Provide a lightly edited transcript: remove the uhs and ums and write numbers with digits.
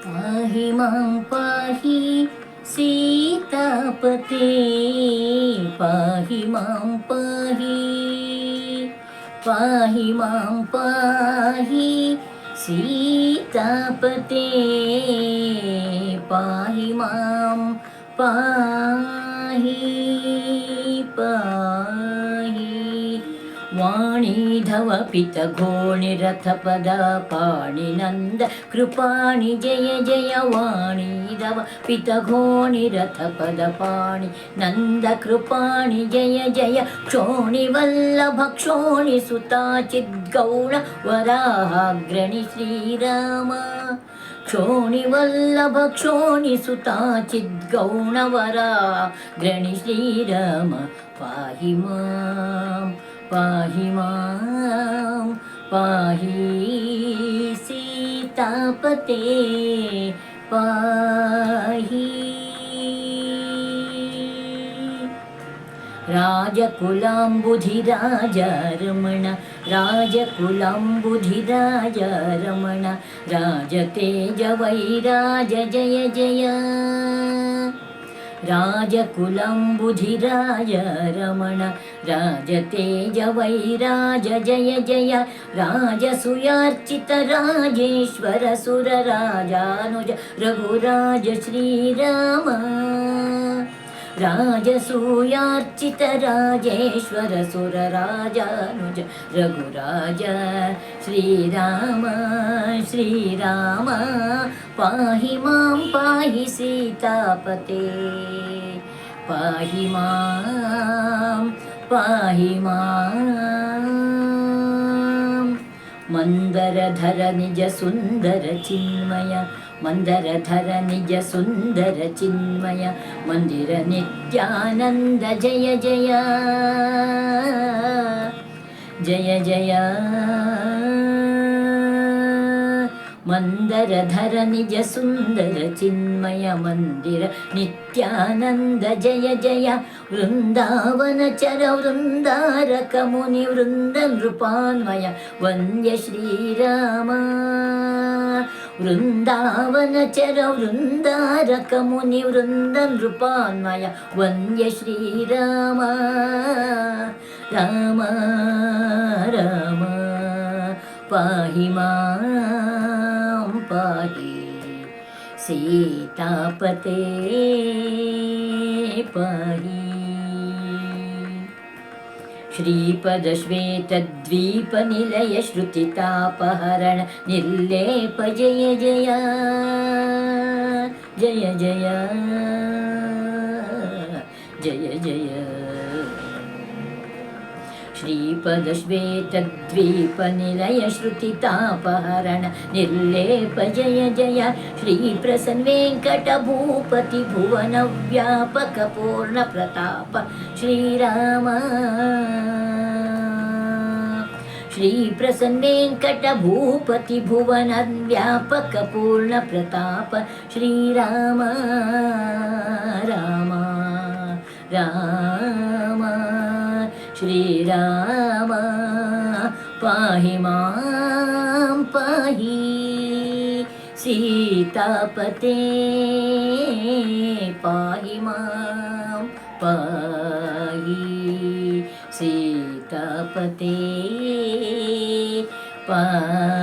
पाहि मां पाहि सीतापते पाहि मां पाहि मां पाहि सीतापते पाहि मां पाहि पाहि वाणीधव पितघोणिरथपद पाणिनन्द कृपाणि जय जय वाणीधव पितघोणिरथपद पाणि नन्द कृपाणि जय जय क्षोणिवल्लभ क्षोणिसुता चिद्गौण वराहाग्रणि श्रीराम क्षोणिवल्लभ क्षोणिसुता चिद्गौणवराग्रणि श्रीराम पाहि मां पाहि मां पाहि सीतापते पाहि राजकुलाम्बुधिराज रमण राजकुलाम्बुधिराज रमण राजतेज वैराज जय जय राजकुलाम्बुधिराज रमण राजतेज वैराज जय जय राजसूयार्चित राजेश्वर सुरराजानुज रघुराज श्रीराम राजसूयार्चित राजेश्वर सुरराजानुज रघुराज श्रीराम श्रीराम पाहि मां पाहि सीतापते पाहि मां पाहि मां मंदरधर निज सुंदर चिन्मय मंदरधर निज सुंदर चिन्मय मंदिर नित्यानंद जय जय जय जय मंदरधर निज सुंदर चिन्मय मंदिर नित्यानंद जय जय वृंदावन चर वृंदारक मुनि वृंद नृपान्वय वन्द्य श्रीराम वृंदावन चर वृंदारक मुनि वृंद नृपान्वय वन्द्य श्रीराम राम राम पाहि मां पाहि सीतापते पाहि श्रीपदश्वेतद्वीपनिलय श्रुतितापहरण निर्लेप जय जय जय जय जय जय श्रीपदश्वेतद्वीपनिलय श्रुतितापहरण निर्लेप जय जय श्रीप्रसन्वेङ्कटभूपति भुवनव्यापक पूर्णप्रताप श्रीराम श्रीप्रसन्वेङ्कटभूपति भुवनव्यापक पूर्णप्रताप श्रीराम राम राम श्रीराम पाहि मां पाहि सीतापते पाहि मां पाहि सीतापते पाहि